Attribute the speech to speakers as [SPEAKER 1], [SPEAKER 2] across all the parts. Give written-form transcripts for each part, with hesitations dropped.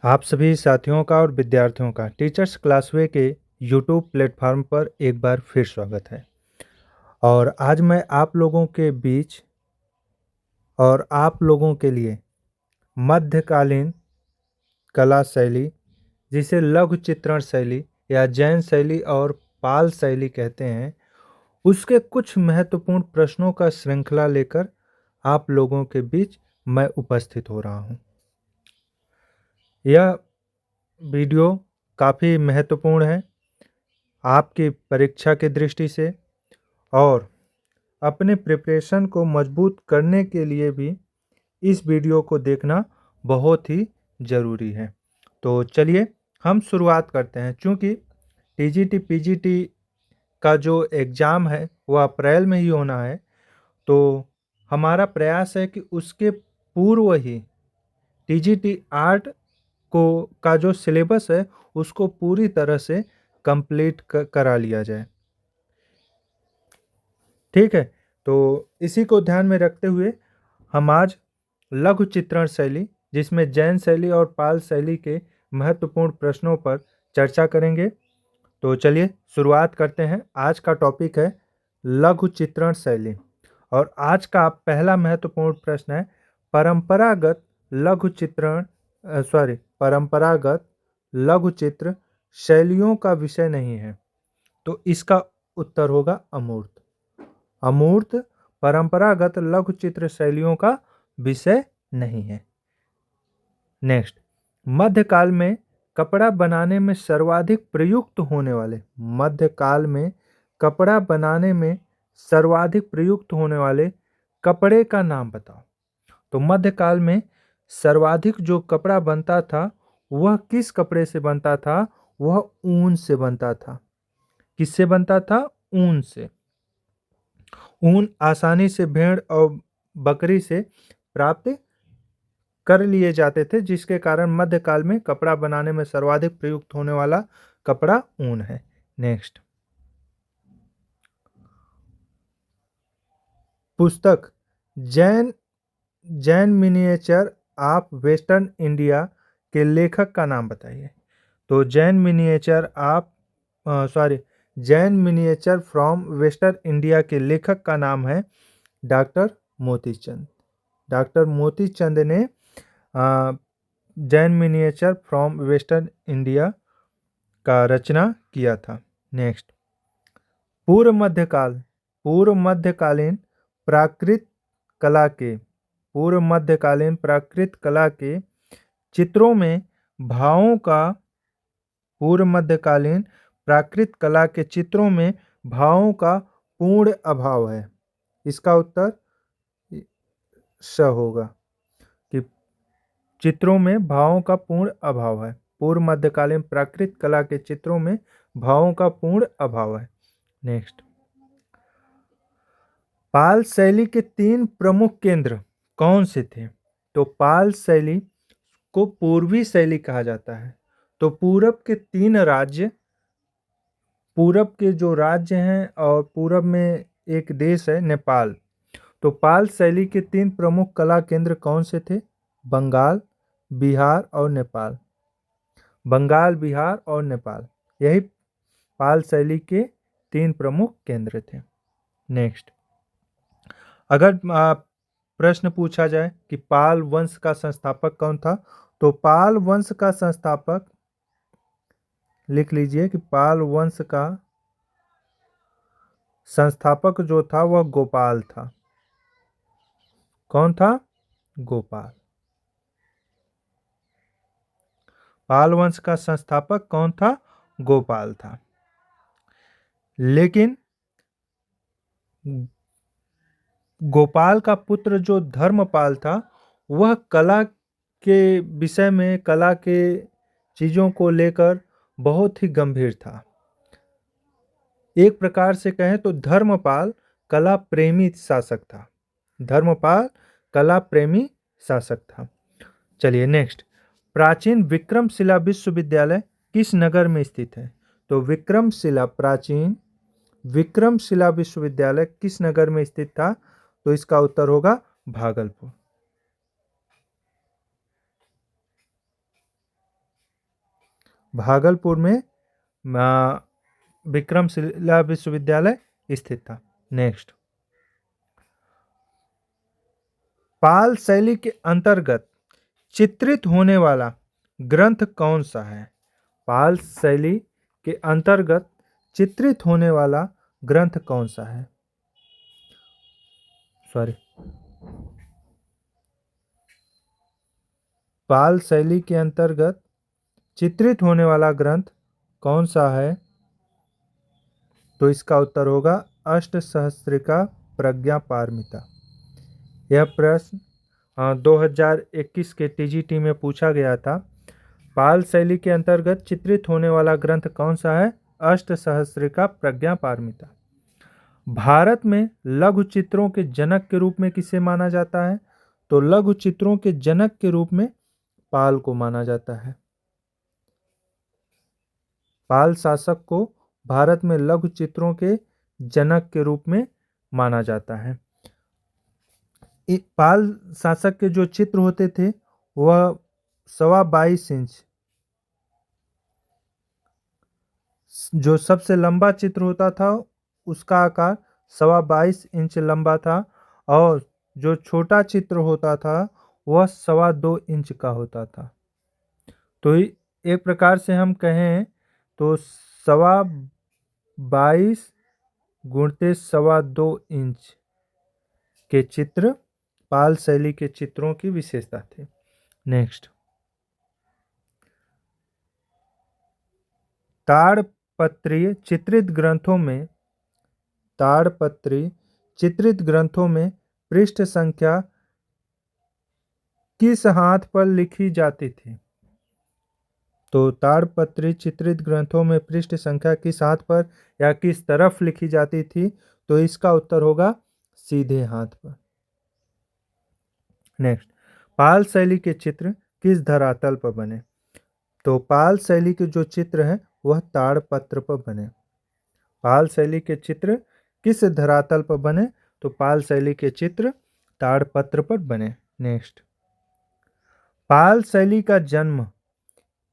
[SPEAKER 1] आप सभी साथियों का और विद्यार्थियों का टीचर्स क्लासवे के यूट्यूब प्लेटफॉर्म पर एक बार फिर स्वागत है। और आज मैं आप लोगों के बीच और आप लोगों के लिए मध्यकालीन कला शैली, जिसे लघु चित्रण शैली या जैन शैली और पाल शैली कहते हैं, उसके कुछ महत्वपूर्ण प्रश्नों का श्रृंखला लेकर आप लोगों के बीच मैं उपस्थित हो रहा हूँ। यह वीडियो काफ़ी महत्वपूर्ण है आपकी परीक्षा की दृष्टि से, और अपने प्रिपरेशन को मजबूत करने के लिए भी इस वीडियो को देखना बहुत ही ज़रूरी है। तो चलिए हम शुरुआत करते हैं। चूँकि टीजीटी पीजीटी का जो एग्ज़ाम है वह अप्रैल में ही होना है, तो हमारा प्रयास है कि उसके पूर्व ही टीजीटी आर्ट को का जो सिलेबस है उसको पूरी तरह से कंप्लीट करा लिया जाए। ठीक है, तो इसी को ध्यान में रखते हुए हम आज लघु चित्रण शैली, जिसमें जैन शैली और पाल शैली के महत्वपूर्ण प्रश्नों पर चर्चा करेंगे। तो चलिए शुरुआत करते हैं। आज का टॉपिक है लघु चित्रण शैली, और आज का पहला महत्वपूर्ण प्रश्न है परंपरागत लघु चित्रण परंपरागत लघु चित्र शैलियों का विषय नहीं है। तो इसका उत्तर होगा अमूर्त। अमूर्त परंपरागत लघु चित्र शैलियों का विषय नहीं है। नेक्स्ट, मध्यकाल में कपड़ा बनाने में सर्वाधिक प्रयुक्त होने वाले मध्यकाल में कपड़ा बनाने में सर्वाधिक प्रयुक्त होने वाले कपड़े का नाम बताओ। तो मध्यकाल में सर्वाधिक जो कपड़ा बनता था वह किस कपड़े से बनता था? वह ऊन से बनता था। किससे बनता था? ऊन से। ऊन आसानी से भेड़ और बकरी से प्राप्त कर लिए जाते थे, जिसके कारण मध्यकाल में कपड़ा बनाने में सर्वाधिक प्रयुक्त होने वाला कपड़ा ऊन है। नेक्स्ट, पुस्तक Jain Jain miniature of western India के लेखक का नाम बताइए। तो Jain miniature from western India के लेखक का नाम है डॉक्टर मोतीचंद। डॉक्टर मोतीचंद ने Jain miniature from western India का रचना किया था। नेक्स्ट, पूर्व मध्यकालीन प्राकृत कला के पूर्व मध्यकालीन प्राकृत कला के चित्रों में भावों का पूर्व मध्यकालीन प्राकृत कला के चित्रों में भावों का पूर्ण अभाव है। इसका उत्तर स होगा कि चित्रों में भावों का पूर्ण अभाव है। पूर्व मध्यकालीन प्राकृत कला के चित्रों में भावों का पूर्ण अभाव है। नेक्स्ट, पाल शैली के 3 प्रमुख केंद्र कौन से थे? तो पाल शैली को पूर्वी शैली कहा जाता है। तो पूरब के जो राज्य हैं, और पूरब में एक देश है नेपाल। तो पाल शैली के 3 प्रमुख कला केंद्र कौन से थे? बंगाल, बिहार और नेपाल। बंगाल, बिहार और नेपाल, यही पाल शैली के 3 प्रमुख केंद्र थे। नेक्स्ट, अगर प्रश्न पूछा जाए कि पाल वंश का संस्थापक कौन था, तो पाल वंश का संस्थापक लिख लीजिए कि पाल वंश का संस्थापक जो था वह गोपाल था। कौन था? गोपाल। पाल वंश का संस्थापक कौन था? गोपाल था। लेकिन गोपाल का पुत्र जो धर्मपाल था वह कला के विषय में, कला के चीज़ों को लेकर बहुत ही गंभीर था। एक प्रकार से कहें तो धर्मपाल कला प्रेमी शासक था। धर्मपाल कला प्रेमी शासक था। चलिए नेक्स्ट, प्राचीन विक्रमशिला विश्वविद्यालय किस नगर में स्थित है? तो प्राचीन विक्रमशिला विश्वविद्यालय किस नगर में स्थित था? तो इसका उत्तर होगा भागलपुर। भागलपुर में विक्रमशिला विश्वविद्यालय स्थित था। नेक्स्ट, पाल शैली के अंतर्गत चित्रित होने वाला ग्रंथ कौन सा है? पाल शैली के अंतर्गत चित्रित होने वाला ग्रंथ कौन सा है? पाल शैली के अंतर्गत चित्रित होने वाला ग्रंथ कौन सा है? तो इसका उत्तर होगा अष्टसहस्त्रिका प्रज्ञा पारमिता। यह प्रश्न 2021 के टीजीटी में पूछा गया था। पाल शैली के अंतर्गत चित्रित होने वाला ग्रंथ कौन सा है? अष्टसहस्त्रिका प्रज्ञा पारमिता। भारत में लघु चित्रों के जनक के रूप में किसे माना जाता है? तो लघु चित्रों के जनक के रूप में पाल को माना जाता है। पाल शासक को भारत में लघु चित्रों के जनक के रूप में माना जाता है। पाल शासक के जो चित्र होते थे वह 22.25 इंच, जो सबसे लंबा चित्र होता था उसका आकार 22.25 इंच लंबा था, और जो छोटा चित्र होता था वह 2.25 इंच का होता था। तो एक प्रकार से हम कहें तो 22.25 गुणते 2.25 इंच के चित्र पाल शैली के चित्रों की विशेषता थी। नेक्स्ट, ताड़पत्रीय चित्रित ग्रंथों में पृष्ठ संख्या किस हाथ पर लिखी जाती थी? तो ताड़पत्री चित्रित ग्रंथों में पृष्ठ संख्या किस हाथ पर या किस तरफ लिखी जाती थी? तो इसका उत्तर होगा सीधे हाथ पर। नेक्स्ट, पाल शैली के चित्र किस धरातल पर बने? तो पाल शैली के जो चित्र हैं वह ताड़पत्र पर बने। पाल शैली के चित्र किस धरातल पर बने? तो पाल शैली के चित्र ताड़पत्र पर बने। नेक्स्ट, पाल शैली का जन्म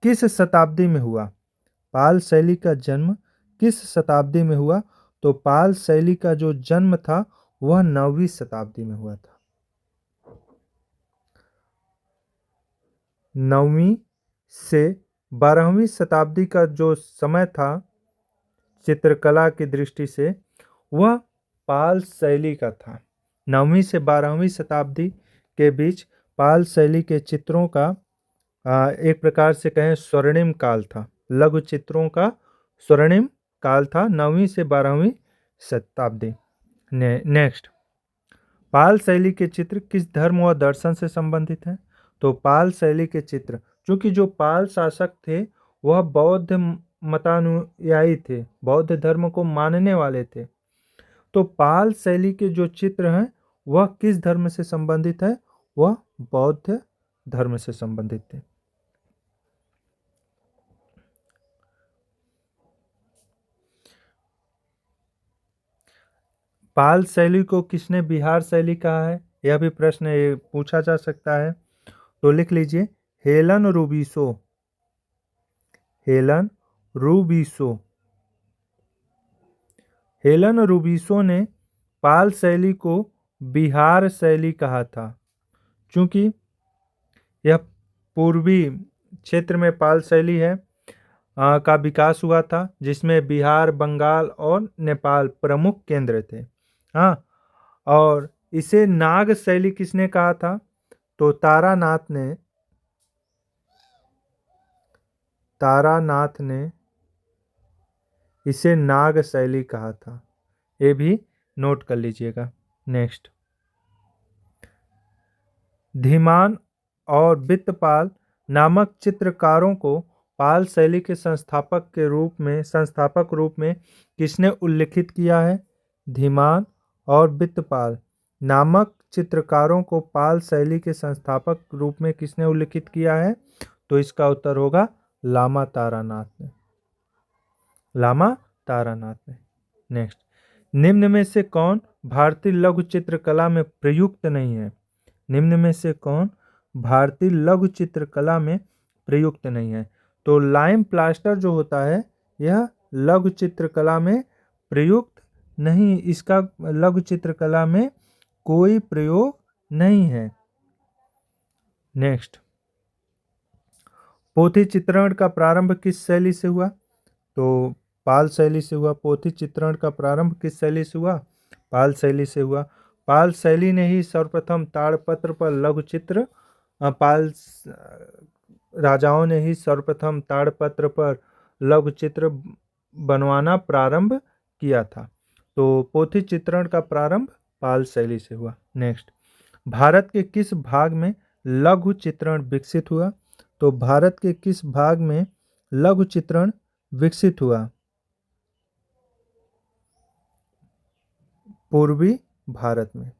[SPEAKER 1] किस शताब्दी में हुआ? पाल शैली का जन्म किस शताब्दी में हुआ? तो पाल शैली का जो जन्म था वह 9वीं शताब्दी में हुआ था। 9वीं से 12वीं शताब्दी का जो समय था चित्रकला की दृष्टि से वह पाल शैली का था। 9वीं से 12वीं शताब्दी के बीच पाल शैली के चित्रों का एक प्रकार से कहें स्वर्णिम काल था। लघु चित्रों का स्वर्णिम काल था 9वीं से 12वीं शताब्दी। नेक्स्ट, पाल शैली के चित्र किस धर्म व दर्शन से संबंधित हैं? तो पाल शैली के चित्र, चूंकि जो पाल शासक थे वह बौद्ध मतानुयायी थे, बौद्ध धर्म को मानने वाले थे, तो पाल शैली के जो चित्र हैं वह किस धर्म से संबंधित है? वह बौद्ध धर्म से संबंधित थे। पाल शैली को किसने बिहार शैली कहा है? यह भी प्रश्न पूछा जा सकता है। तो लिख लीजिए हेलन रूबिसो। हेलन रूबिसो। हेलन रूबिसो ने पाल शैली को बिहार शैली कहा था, क्योंकि यह पूर्वी क्षेत्र में पाल शैली है का विकास हुआ था, जिसमें बिहार, बंगाल और नेपाल प्रमुख केंद्र थे। हाँ, और इसे नाग शैली किसने कहा था? तो तारानाथ ने इसे नाग शैली कहा था। ये भी नोट कर लीजिएगा। नेक्स्ट, धीमान और वित्तपाल नामक चित्रकारों को पाल शैली के संस्थापक रूप में किसने उल्लेखित किया है? धीमान और वित्तपाल नामक चित्रकारों को पाल शैली के संस्थापक रूप में किसने उल्लेखित किया है? तो इसका उत्तर होगा लामा तारानाथ ने। लामा तारानाथ ने। नेक्स्ट, निम्न में से कौन भारतीय लघु चित्रकला में प्रयुक्त नहीं है? निम्न में से कौन भारतीय लघु चित्रकला में प्रयुक्त नहीं है? तो लाइम प्लास्टर जो होता है यह लघु चित्रकला में प्रयुक्त नहीं, इसका लघु चित्रकला में कोई प्रयोग नहीं है। नेक्स्ट, पोथी चित्रण का प्रारंभ किस शैली से हुआ? तो पाल शैली से हुआ। पोथी चित्रण का प्रारंभ किस शैली से हुआ? पाल शैली से हुआ। पाल शैली ने ही सर्वप्रथम ताड़पत्र पर लघु चित्र पाल राजाओं ने ही सर्वप्रथम ताड़पत्र पर लघु चित्र बनवाना प्रारंभ किया था। तो पोथी चित्रण का प्रारंभ पाल शैली से हुआ। नेक्स्ट, भारत के किस भाग में लघु चित्रण विकसित हुआ? तो भारत के किस भाग में लघु चित्रण विकसित हुआ? पूर्वी भारत में।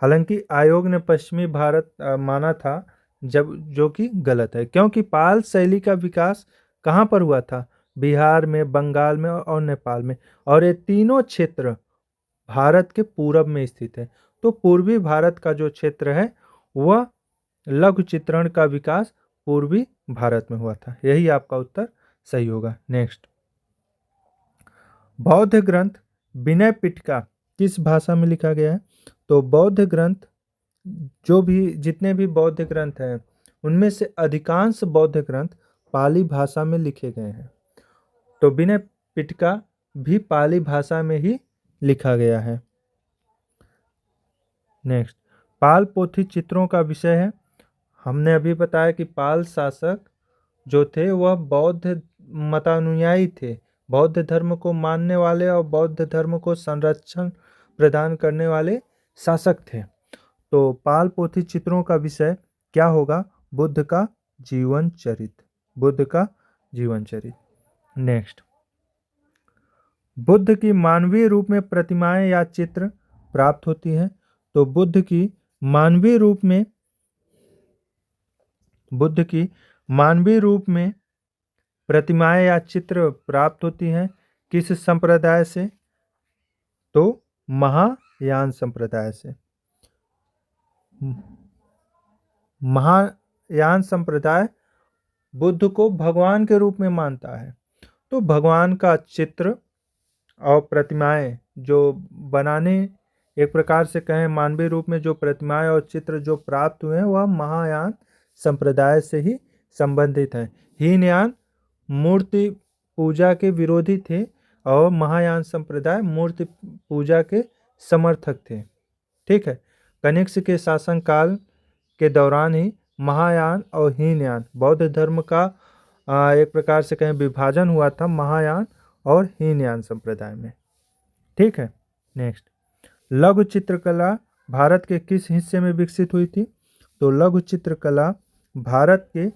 [SPEAKER 1] हालांकि आयोग ने पश्चिमी भारत माना था, जो कि गलत है, क्योंकि पाल शैली का विकास कहाँ पर हुआ था? बिहार में, बंगाल में और नेपाल में, और ये तीनों क्षेत्र भारत के पूरब में स्थित है। तो पूर्वी भारत का जो क्षेत्र है वह लघु चित्रण का विकास पूर्वी भारत में हुआ था। यही आपका उत्तर सही होगा। नेक्स्ट, बौद्ध ग्रंथ विनय पिटका किस भाषा में लिखा गया है? तो बौद्ध ग्रंथ, जितने भी बौद्ध ग्रंथ हैं उनमें से अधिकांश बौद्ध ग्रंथ पाली भाषा में लिखे गए हैं। तो विनय पिटका भी पाली भाषा में ही लिखा गया है। नेक्स्ट, पाल पोथी चित्रों का विषय है। हमने अभी बताया कि पाल शासक जो थे वह बौद्ध मतानुयायी थे, बौद्ध धर्म को मानने वाले और बौद्ध धर्म को संरक्षण प्रदान करने वाले शासक थे। तो पाल पोथी चित्रों का विषय क्या होगा? बुद्ध का जीवन चरित्र। बुद्ध का जीवन चरित्र। नेक्स्ट, बुद्ध की मानवीय रूप में प्रतिमाएं या चित्र प्राप्त होती हैं। तो बुद्ध की मानवीय रूप में प्रतिमाएं या चित्र प्राप्त होती हैं किस संप्रदाय से? तो महायान संप्रदाय से। महायान संप्रदाय बुद्ध को भगवान के रूप में मानता है। तो भगवान का चित्र और प्रतिमाएं जो बनाने, एक प्रकार से कहें मानवीय रूप में जो प्रतिमाएं और चित्र जो प्राप्त हुए हैं वह महायान संप्रदाय से ही संबंधित हैं। हीनयान मूर्ति पूजा के विरोधी थे और महायान संप्रदाय मूर्ति पूजा के समर्थक थे। ठीक है, कनिष्क के शासनकाल के दौरान ही महायान और हीनयान बौद्ध धर्म का एक प्रकार से कहें विभाजन हुआ था महायान और हीनयान संप्रदाय में। ठीक है। नेक्स्ट, लघु चित्रकला भारत के किस हिस्से में विकसित हुई थी? तो लघु चित्रकला भारत के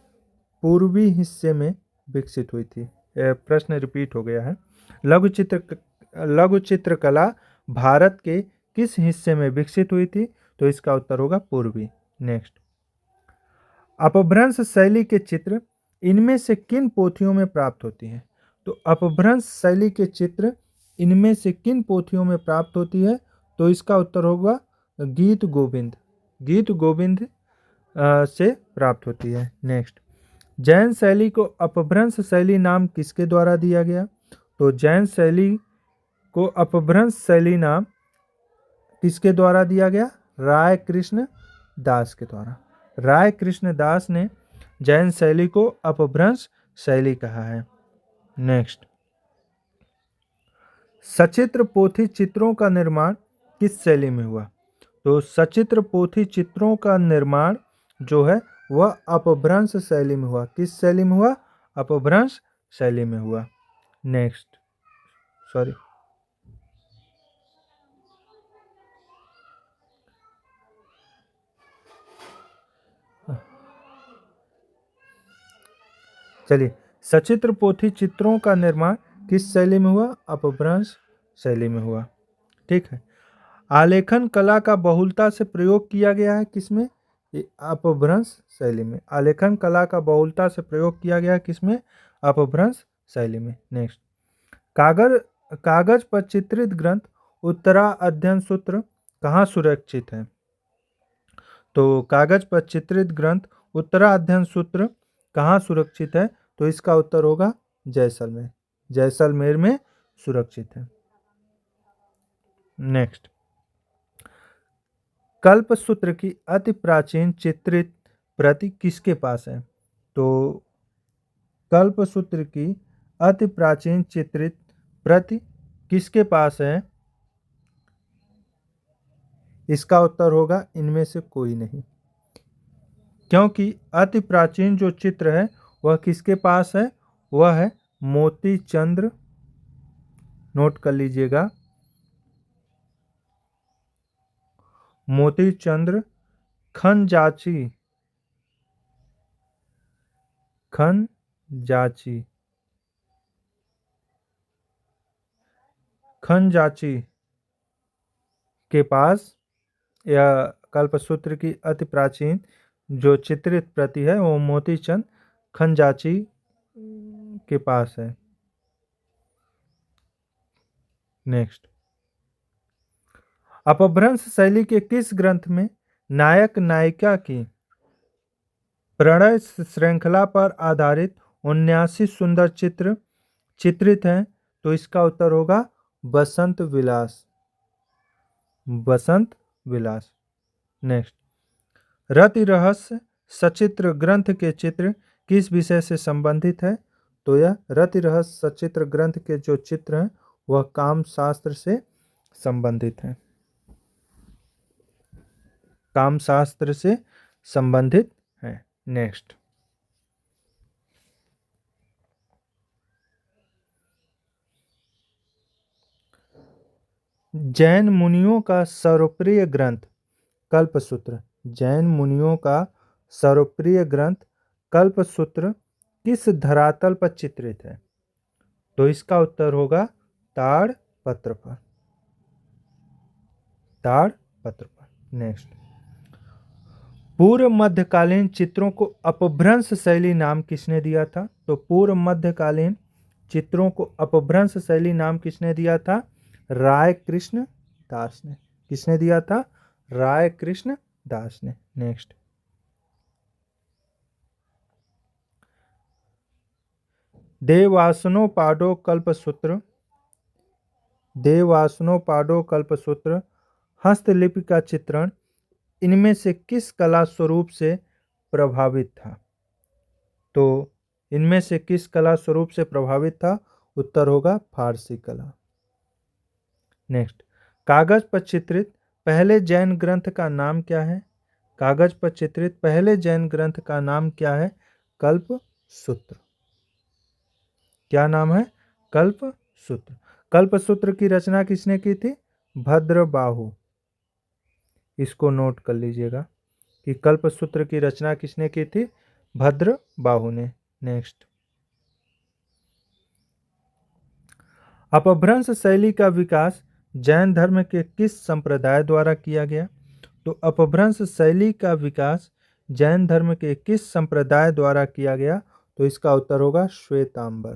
[SPEAKER 1] पूर्वी हिस्से में विकसित हुई थी। प्रश्न रिपीट हो गया है। लघु चित्रकला भारत के किस हिस्से में विकसित हुई थी? तो इसका उत्तर होगा पूर्वी। नेक्स्ट, अपभ्रंश शैली के चित्र इनमें से किन पोथियों में प्राप्त होती हैं? तो अपभ्रंश शैली के चित्र इनमें से किन पोथियों में प्राप्त होती है? तो इसका उत्तर होगा गीत गोविंद। गीत गोविंद से प्राप्त होती है। नेक्स्ट, जैन शैली को अपभ्रंश शैली नाम किसके द्वारा दिया गया? तो जैन शैली को अपभ्रंश शैली नाम किसके द्वारा दिया गया? राय कृष्ण दास के द्वारा। राय कृष्ण दास ने जैन शैली को अपभ्रंश शैली कहा है। नेक्स्ट, सचित्र पोथी चित्रों का निर्माण किस शैली में हुआ? तो सचित्र पोथी चित्रों का निर्माण जो है वह अपभ्रंश शैली में हुआ। किस शैली में हुआ? अपभ्रंश शैली में हुआ। नेक्स्ट, चलिए, सचित्र पोथी चित्रों का निर्माण किस शैली में हुआ? अपभ्रंश शैली में हुआ। ठीक है। आलेखन कला का बहुलता से प्रयोग किया गया है किसमें? अपभ्रंश शैली में। आलेखन कला का बहुलता से प्रयोग किया गया है किसमें? अपभ्रंश शैली में। नेक्स्ट, कागज पर चित्रित ग्रंथ उत्तरा अध्ययन सूत्र कहाँ सुरक्षित है? तो कागज पर चित्रित ग्रंथ उत्तरा अध्ययन सूत्र कहाँ सुरक्षित है? तो इसका उत्तर होगा जैसलमेर। जैसलमेर में सुरक्षित है। नेक्स्ट, कल्पसूत्र की अति प्राचीन चित्रित प्रति किसके पास है? तो कल्पसूत्र की अति प्राचीन चित्रित प्रति किसके पास है? इसका उत्तर होगा इनमें से कोई नहीं, क्योंकि अति प्राचीन जो चित्र है वह किसके पास है? वह है मोती चंद्र, नोट कर लीजिएगा, मोती चंद्र खंजाची, खंजाची, खंजाची के पास या कल्पसूत्र की अति प्राचीन जो चित्रित प्रति है वो मोतीचंद खंजाची के पास है। नेक्स्ट, अपभ्रंश शैली के किस ग्रंथ में नायक नायिका की प्रणय श्रृंखला पर आधारित 79 सुंदर चित्र चित्रित हैं? तो इसका उत्तर होगा बसंत विलास, बसंत विलास। नेक्स्ट, रति रहस्य सचित्र ग्रंथ के चित्र किस विषय से संबंधित है? तो यह रति रहस्य सचित्र ग्रंथ के जो चित्र हैं वह काम शास्त्र से संबंधित हैं, काम शास्त्र से संबंधित है। नेक्स्ट, जैन मुनियों का सर्वप्रिय ग्रंथ कल्पसूत्र, जैन मुनियों का सर्वप्रिय ग्रंथ कल्पसूत्र किस धरातल पर चित्रित है? तो इसका उत्तर होगा ताड़पत्र पर, ताड़पत्र पर। नेक्स्ट, पूर्व मध्यकालीन चित्रों को अपभ्रंश शैली नाम किसने दिया था? तो पूर्व मध्यकालीन चित्रों को अपभ्रंश शैली नाम किसने दिया था? राय कृष्ण दास ने। किसने दिया था? राय कृष्ण दास ने। नेक्स्ट, देवासनोपाडो कल्पसूत्र, देवासनोपाडो कल्पसूत्र हस्तलिपि का चित्रण इनमें से किस कला स्वरूप से प्रभावित था? तो इनमें से किस कला स्वरूप से प्रभावित था? उत्तर होगा फारसी कला। नेक्स्ट, कागज पर चित्रित पहले जैन ग्रंथ का नाम क्या है? कागज पर चित्रित पहले जैन ग्रंथ का नाम क्या है? कल्पसूत्र। क्या नाम है? कल्पसूत्र। कल्पसूत्र की रचना किसने की थी? भद्रबाहु। इसको नोट कर लीजिएगा कि कल्पसूत्र की रचना किसने की थी? भद्रबाहु ने। नेक्स्ट, अपभ्रंश शैली का विकास जैन धर्म के किस संप्रदाय द्वारा किया गया? तो अपभ्रंश शैली का विकास जैन धर्म के किस संप्रदाय द्वारा किया गया? तो इसका उत्तर होगा श्वेतांबर।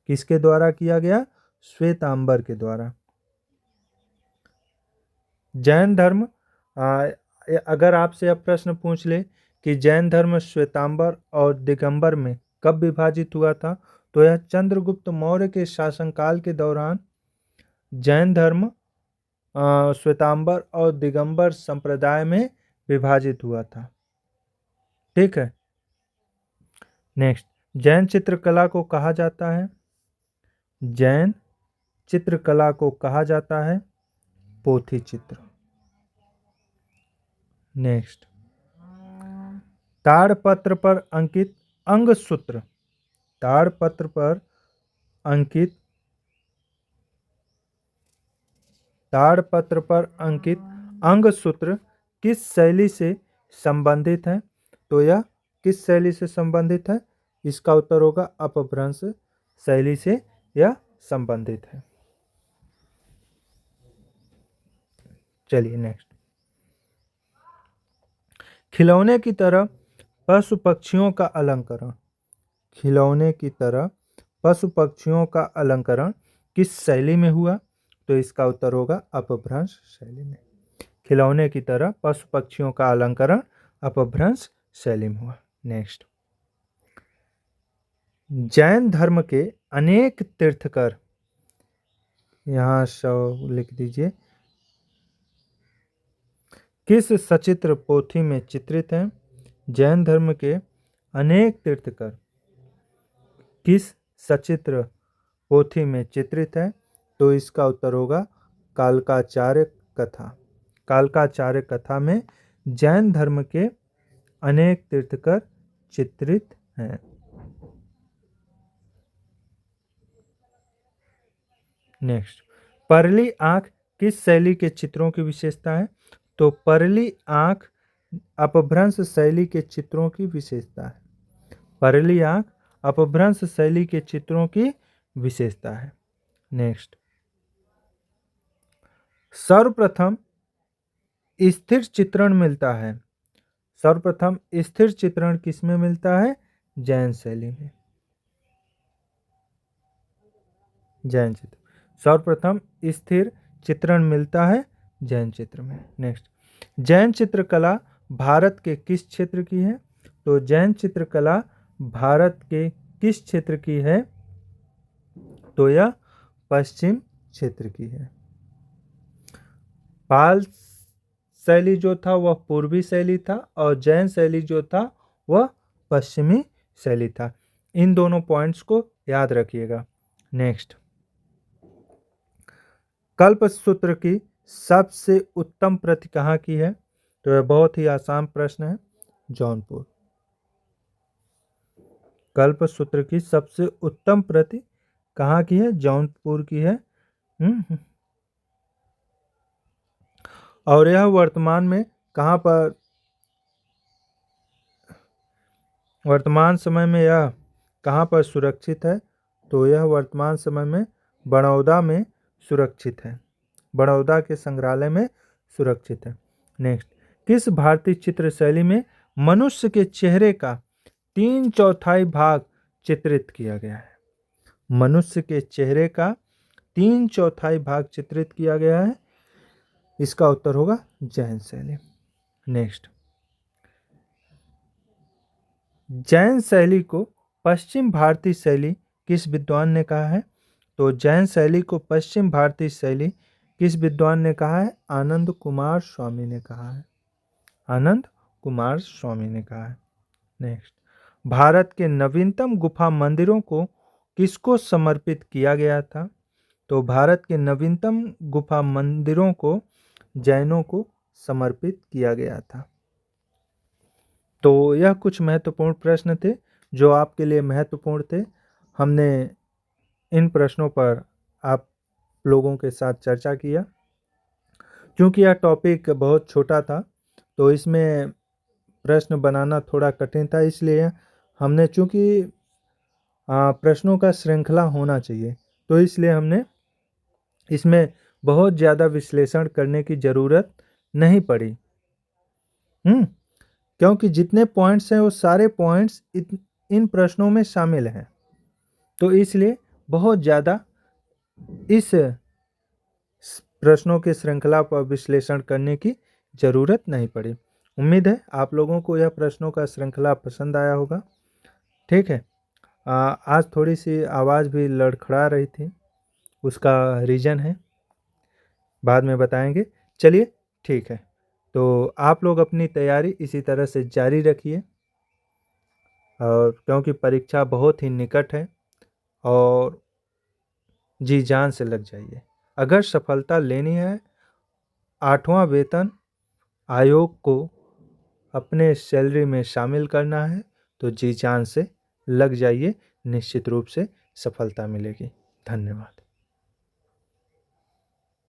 [SPEAKER 1] किसके द्वारा किया गया? श्वेतांबर के द्वारा। जैन धर्म अगर आपसे अब प्रश्न पूछ ले कि जैन धर्म श्वेतांबर और दिगंबर में कब विभाजित हुआ था? तो यह चंद्रगुप्त मौर्य के शासनकाल के दौरान जैन धर्म श्वेतांबर और दिगंबर संप्रदाय में विभाजित हुआ था। ठीक है। नेक्स्ट, जैन चित्रकला को कहा जाता है, जैन चित्रकला को कहा जाता है पोथी चित्र। नेक्स्ट, ताड़पत्र पर अंकित अंगसूत्र, ताड़पत्र पर अंकित अंगसूत्र किस शैली से संबंधित है? तो यह किस शैली से संबंधित है? इसका उत्तर होगा अपभ्रंश शैली से यह संबंधित है। चलिए नेक्स्ट, खिलौने की तरह पशु पक्षियों का अलंकरण, खिलौने की तरह पशु पक्षियों का अलंकरण किस शैली में हुआ? तो इसका उत्तर होगा अपभ्रंश शैली में। खिलौने की तरह पशु पक्षियों का अलंकरण अपभ्रंश शैली में हुआ। नेक्स्ट, जैन धर्म के अनेक तीर्थकर, यहाँ लिख दीजिए, किस सचित्र पोथी में चित्रित हैं? जैन धर्म के अनेक तीर्थकर किस सचित्र पोथी में चित्रित है? तो इसका उत्तर होगा कालकाचार्य कथा। कालकाचार्य कथा में जैन धर्म के अनेक तीर्थकर चित्रित हैं। नेक्स्ट, परली आंख किस शैली के चित्रों की विशेषता है? तो परली आंख अपभ्रंश शैली के चित्रों की विशेषता है। परली आंख अपभ्रंश शैली के चित्रों की विशेषता है। नेक्स्ट, सर्वप्रथम स्थिर चित्रण मिलता है। सर्वप्रथम स्थिर चित्रण किसमें मिलता है? जैन शैली में। जैन चित्र सर्वप्रथम स्थिर चित्रण मिलता है जैन चित्र में। नेक्स्ट, जैन चित्रकला भारत के किस क्षेत्र की है? तो जैन चित्रकला भारत के किस क्षेत्र की है? तो यह पश्चिम क्षेत्र की है। पाल शैली जो था वह पूर्वी शैली था और जैन शैली जो था वह पश्चिमी शैली था। इन दोनों पॉइंट्स को याद रखिएगा। नेक्स्ट, कल्पसूत्र की सबसे उत्तम प्रति कहाँ की है? तो यह बहुत ही आसान प्रश्न है, जौनपुर। कल्पसूत्र की सबसे उत्तम प्रति कहाँ की है? जौनपुर की है। और यह वर्तमान में कहाँ पर, वर्तमान समय में यह कहाँ पर सुरक्षित है? तो यह वर्तमान समय में बड़ौदा में सुरक्षित है। बड़ौदा के संग्रहालय में सुरक्षित है। नेक्स्ट, किस भारतीय चित्र शैली में मनुष्य के चेहरे का 3/4 भाग चित्रित किया गया है? मनुष्य के चेहरे का 3/4 भाग चित्रित किया गया है। इसका उत्तर होगा जैन शैली। नेक्स्ट, जैन शैली को पश्चिम भारतीय शैली किस विद्वान ने कहा है? तो जैन शैली को पश्चिम भारतीय शैली किस विद्वान ने कहा है? आनंद कुमार स्वामी ने कहा है। आनंद कुमार स्वामी ने कहा है। नेक्स्ट, भारत के नवीनतम गुफा मंदिरों को किसको समर्पित किया गया था? तो भारत के नवीनतम गुफा मंदिरों को जैनों को समर्पित किया गया था। तो यह कुछ महत्वपूर्ण प्रश्न थे जो आपके लिए महत्वपूर्ण थे। हमने इन प्रश्नों पर आप लोगों के साथ चर्चा किया। क्योंकि यह टॉपिक बहुत छोटा था तो इसमें प्रश्न बनाना थोड़ा कठिन था, इसलिए हमने, चूँकि प्रश्नों का श्रृंखला होना चाहिए, तो इसलिए हमने इसमें बहुत ज़्यादा विश्लेषण करने की ज़रूरत नहीं पड़ी। क्योंकि जितने पॉइंट्स हैं वो सारे पॉइंट्स इन प्रश्नों में शामिल हैं, तो इसलिए बहुत ज़्यादा इस प्रश्नों के श्रृंखला पर विश्लेषण करने की ज़रूरत नहीं पड़ी। उम्मीद है आप लोगों को यह प्रश्नों का श्रृंखला पसंद आया होगा। ठीक है, आज थोड़ी सी आवाज़ भी लड़खड़ा रही थी, उसका रीज़न है, बाद में बताएंगे। चलिए ठीक है, तो आप लोग अपनी तैयारी इसी तरह से जारी रखिए, और क्योंकि परीक्षा बहुत ही निकट है और जी जान से लग जाइए। अगर सफलता लेनी है, 8वां वेतन आयोग को अपने सैलरी में शामिल करना है, तो जी जान से लग जाइए, निश्चित रूप से सफलता मिलेगी। धन्यवाद।